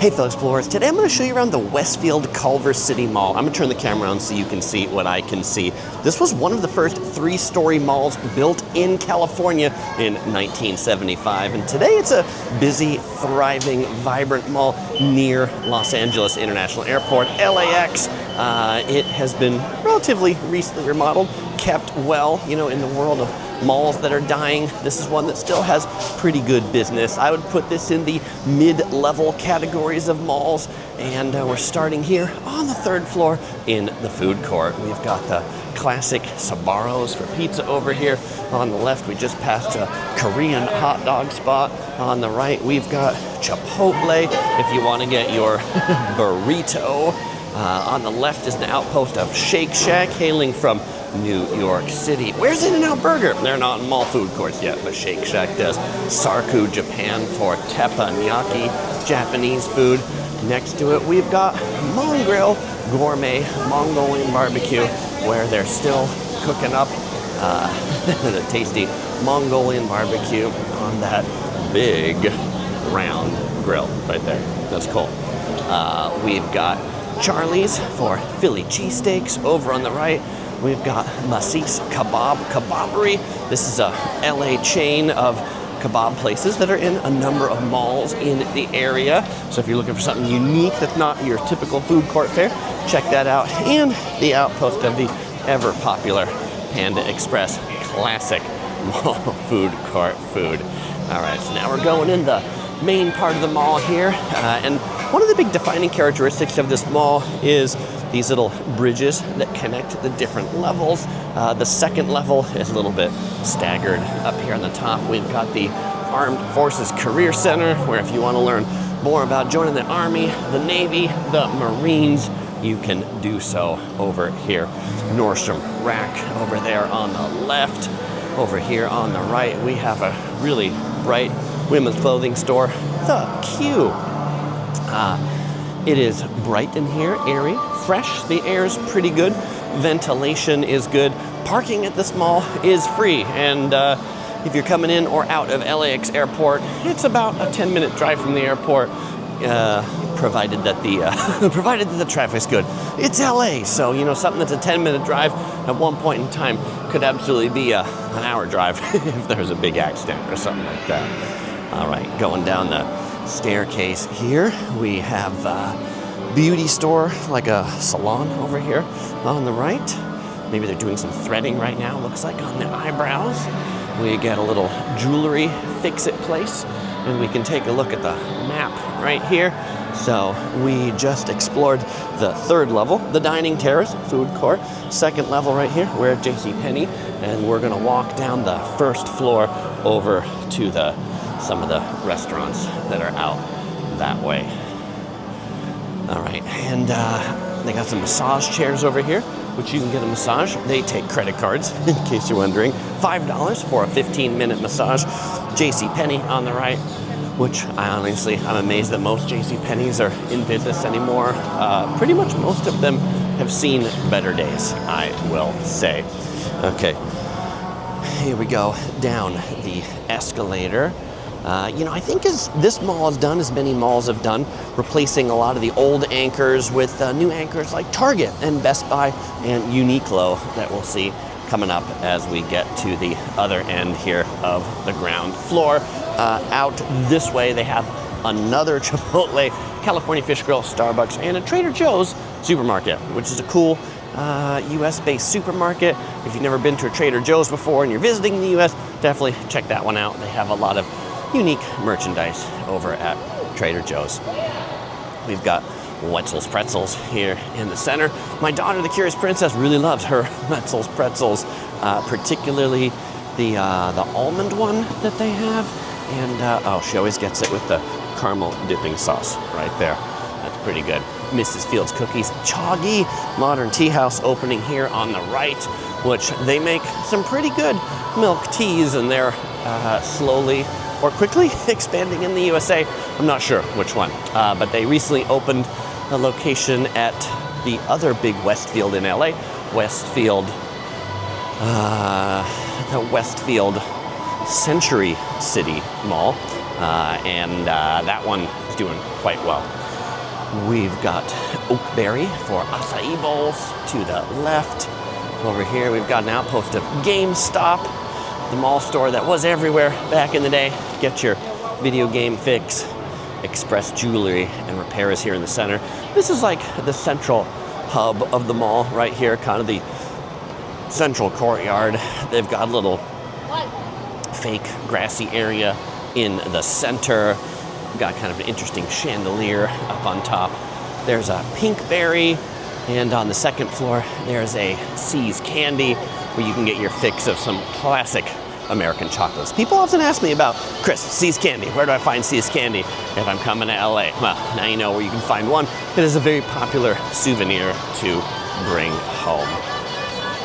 Hey fellow explorers, today I'm going to show you around the Westfield Culver City Mall. I'm going to turn the camera around so you can see what I can see. This was one of the first three-story malls built in California in 1975, and today it's a busy, thriving, vibrant mall near Los Angeles International Airport, LAX. It has been relatively recently remodeled, kept well, you know, in the world of malls that are dying. This is one that still has pretty good business. I would put this in the mid-level categories of malls, and we're starting here on the third floor in the food court. We've got the classic Sbarro's for pizza over here. On the left, we just passed a Korean hot dog spot. On the right, we've got Chipotle if you want to get your burrito. On the left is an outpost of Shake Shack, hailing from New York City. Where's In-N-Out Burger? They're not in mall food courts yet, but Shake Shack does. Sarku, Japan for teppanyaki, Japanese food. Next to it, we've got Grill, gourmet Mongolian barbecue, where they're still cooking up the tasty Mongolian barbecue on that big round grill right there. That's cool. We've got Charlie's for Philly cheesesteaks. Over on the right, we've got Masis Kebabbery. This is a LA chain of kebab places that are in a number of malls in the area. So if you're looking for something unique that's not your typical food court fare, check that out. And the outpost of the ever popular Panda Express classic mall food court food. All right, so now we're going in the main part of the mall here. And one of the big defining characteristics of this mall is these little bridges that connect the different levels. The second level is a little bit staggered. Up here on the top, we've got the Armed Forces Career Center, where if you want to learn more about joining the Army, the Navy, the Marines, you can do so over here. Nordstrom Rack over there on the left. Over here on the right, we have a really bright women's clothing store, The Q. It is bright in here, airy, fresh. The air is pretty good. Ventilation is good. Parking at this mall is free. And if you're coming in or out of LAX airport, it's about a 10-minute drive from the airport, provided that the traffic's good. It's LA, so you know, something that's a 10-minute drive at one point in time could absolutely be an hour drive if there's a big accident or something like that. All right, going down the staircase here, we have a beauty store, like a salon over here on the right. Maybe they're doing some threading right now, looks like, on the eyebrows. We get a little jewelry fix-it place, and we can take a look at the map right here. So we just explored the third level, the dining terrace, food court. Second level right here, we're at JCPenney, and we're gonna walk down the first floor over to some of the restaurants that are out that way. All right, and they got some massage chairs over here, which you can get a massage. They take credit cards, in case you're wondering. $5 for a 15-minute massage. JCPenney on the right, which I'm amazed that most JCPenney's are in business anymore. Pretty much most of them have seen better days, I will say. Okay, here we go down the escalator. I think as this mall has done, as many malls have done, replacing a lot of the old anchors with new anchors like Target and Best Buy and Uniqlo that we'll see coming up as we get to the other end here of the ground floor. Out this way, they have another Chipotle, California Fish Grill, Starbucks, and a Trader Joe's supermarket, which is a cool US-based supermarket. If you've never been to a Trader Joe's before and you're visiting the US, definitely check that one out. They have a lot of unique merchandise over at Trader Joe's. We've got Wetzel's Pretzels here in the center. My daughter, the Curious Princess, really loves her Wetzel's Pretzels, particularly the almond one that they have. And she always gets it with the caramel dipping sauce right there. That's pretty good. Mrs. Fields Cookies, Choggy Modern Tea House opening here on the right, which they make some pretty good milk teas, and they're slowly or quickly expanding in the USA. I'm not sure which one, but they recently opened a location at the other big Westfield in LA, the Westfield Century City Mall, and that one is doing quite well. We've got Oakberry for acai bowls to the left. Over here, we've got an outpost of GameStop, the mall store that was everywhere back in the day. Get your video game fix. Express Jewelry and Repair is here in the center. This is like the central hub of the mall right here, kind of the central courtyard. They've got a little fake grassy area in the center. Got kind of an interesting chandelier up on top. There's a Pinkberry, and on the second floor, there's a See's Candy, where you can get your fix of some classic American chocolates. People often ask me about, Chris, See's Candy. Where do I find See's Candy if I'm coming to LA? Well, now you know where you can find one. It is a very popular souvenir to bring home.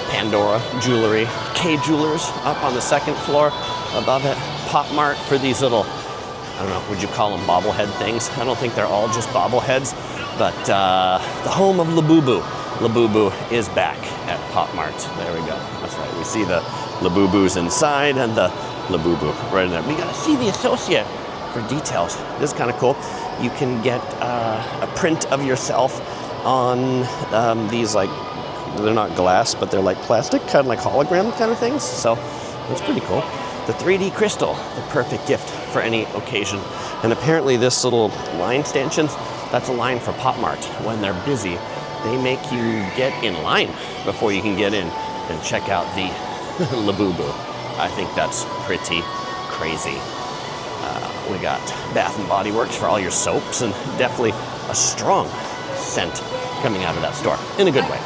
Pandora Jewelry, K Jewelers up on the second floor. Above it, Pop Mart for these little, I don't know, would you call them bobblehead things? I don't think they're all just bobbleheads, but the home of Labubu. Labubu is back at Pop Mart. There we go. That's right. We see the Labubus inside and the Labubu right in there. We got to see the associate for details. This is kind of cool. You can get a print of yourself on these, like, they're not glass, but they're like plastic, kind of like hologram kind of things. So that's pretty cool. The 3D crystal, the perfect gift for any occasion. And apparently this little line stanchions, that's a line for Pop Mart. When they're busy, they make you get in line before you can get in and check out the Labubu. I think that's pretty crazy. We got Bath & Body Works for all your soaps, and definitely a strong scent coming out of that store in a good way.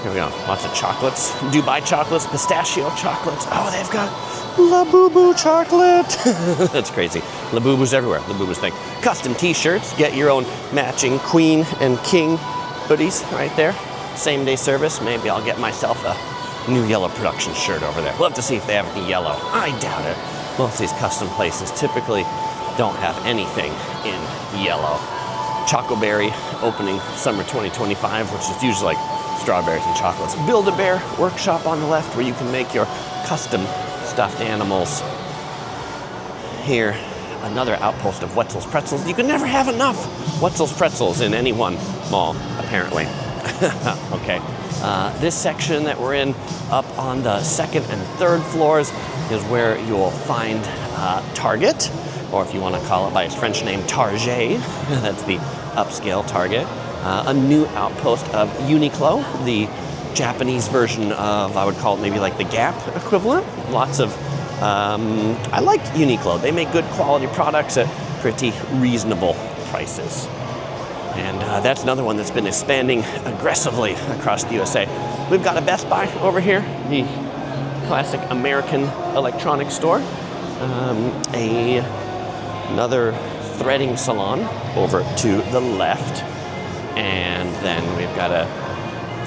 Here we go, lots of chocolates. Dubai chocolates, pistachio chocolates. Oh, they've got Labubu chocolate. That's crazy. Labubu's everywhere. Labubu's thing. Custom t-shirts. Get your own matching queen and king hoodies right there. Same day service. Maybe I'll get myself a new yellow production shirt over there. We'll have to see if they have any yellow. I doubt it. Most of these custom places typically don't have anything in yellow. Chocoberry opening summer 2025, which is usually like strawberries and chocolates. Build-A-Bear workshop on the left, where you can make your custom stuffed animals. Here, another outpost of Wetzel's Pretzels. You can never have enough Wetzel's Pretzels in any one mall, apparently. Okay. This section that we're in, up on the second and third floors, is where you'll find Target, or if you want to call it by its French name, Target. That's the upscale Target. A new outpost of Uniqlo, the Japanese version of, I would call it maybe like the Gap equivalent. Lots of, I like Uniqlo. They make good quality products at pretty reasonable prices. And that's another one that's been expanding aggressively across the USA. We've got a Best Buy over here, the classic American electronics store. Another threading salon over to the left. And then we've got a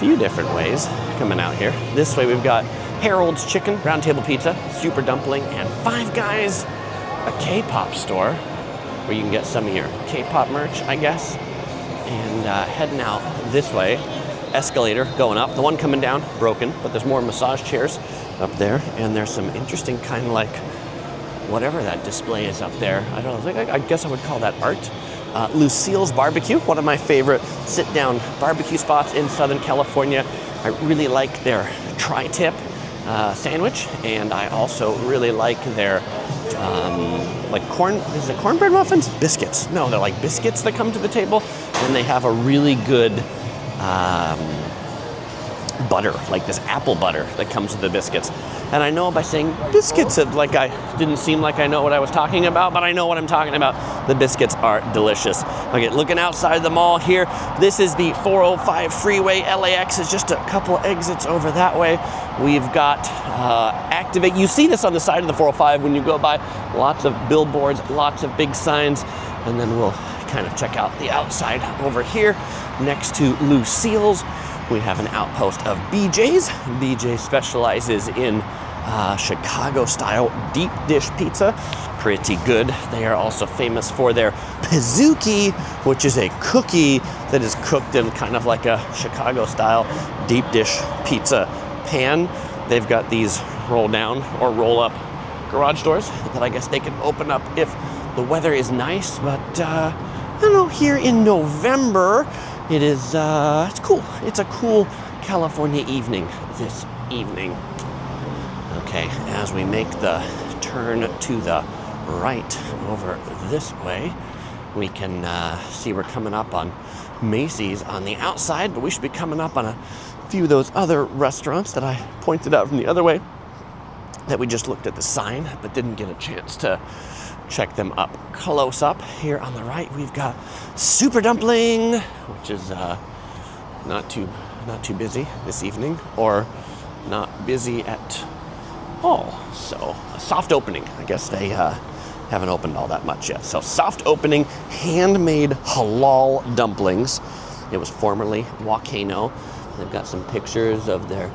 few different ways coming out here. This way we've got Harold's Chicken, Round Table Pizza, Super Dumpling, and Five Guys, a K-pop store where you can get some of your K-pop merch, I guess. And heading out this way, escalator going up. The one coming down, broken, but there's more massage chairs up there. And there's some interesting kind of like, whatever that display is up there. I don't know, I guess I would call that art. Lucille's Barbecue, one of my favorite sit-down barbecue spots in Southern California. I really like their tri-tip sandwich, and I also really like their like cornbread muffins? Biscuits. No, they're like biscuits that come to the table, and they have a really good butter, like this apple butter that comes with the biscuits. And I know by saying biscuits, like I didn't seem like I know what I was talking about, but I know what I'm talking about. The biscuits are delicious. Okay, looking outside the mall here, this is the 405 freeway. LAX is just a couple exits over that way. We've got Activate. You see this on the side of the 405 when you go by. Lots of billboards, lots of big signs. And then we'll kind of check out the outside over here next to Lucille's. We have an outpost of BJ's. BJ specializes in Chicago-style deep dish pizza. Pretty good. They are also famous for their pizookie, which is a cookie that is cooked in kind of like a Chicago-style deep dish pizza pan. They've got these roll down or roll up garage doors that I guess they can open up if the weather is nice, but I don't know, here in November. It is, it's cool. It's a cool California evening this evening. Okay, as we make the turn to the right over this way, we can see we're coming up on Macy's on the outside, but we should be coming up on a few of those other restaurants that I pointed out from the other way that we just looked at the sign but didn't get a chance to check them up close up. Here on the right, we've got Super Dumpling, which is not too busy this evening, or not busy at all. So a soft opening. I guess they haven't opened all that much yet. So soft opening, handmade halal dumplings. It was formerly Volcano. They've got some pictures of their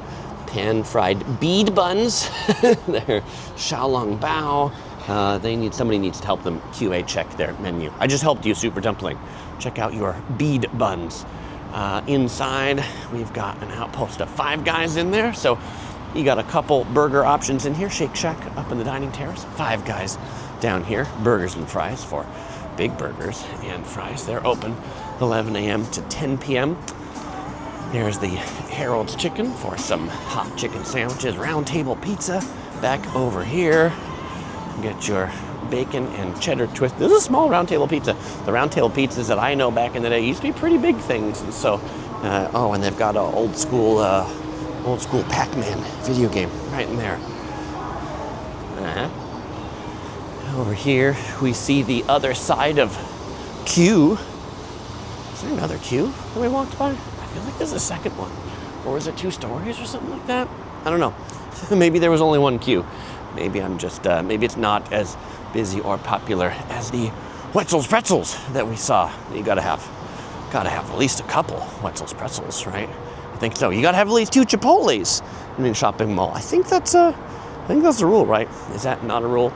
pan-fried bead buns, their xiaolong bao. Somebody needs to help them QA check their menu. I just helped you, Super Dumpling. Check out your bead buns. Inside, we've got an outpost of Five Guys in there. So you got a couple burger options in here. Shake Shack up in the dining terrace. Five Guys down here. Burgers and fries for big burgers and fries. They're open 11 a.m. to 10 p.m. There's the Harold's Chicken for some hot chicken sandwiches. Round Table Pizza back over here. Get your bacon and cheddar twist. This is a small Round Table Pizza. The Round Table pizzas that I know back in the day used to be pretty big things. And so, and they've got an old school Pac-Man video game right in there. Over here, we see the other side of Q. Is there another Q that we walked by? I feel like there's a second one. Or was it 2 stories or something like that? I don't know. Maybe there was only one Q. Maybe I'm just, maybe it's not as busy or popular as the Wetzel's Pretzels that we saw. You gotta have at least a couple Wetzel's Pretzels, right? I think so. You gotta have at least 2 Chipotles in a shopping mall. I think that's the rule, right? Is that not a rule?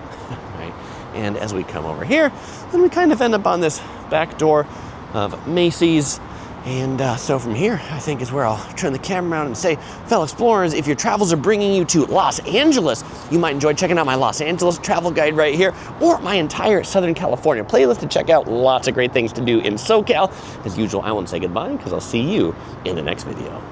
Right. And as we come over here, then we kind of end up on this back door of Macy's. And so from here, I think is where I'll turn the camera around and say, fellow explorers, if your travels are bringing you to Los Angeles, you might enjoy checking out my Los Angeles travel guide right here, or my entire Southern California playlist to check out. Lots of great things to do in SoCal. As usual, I won't say goodbye because I'll see you in the next video.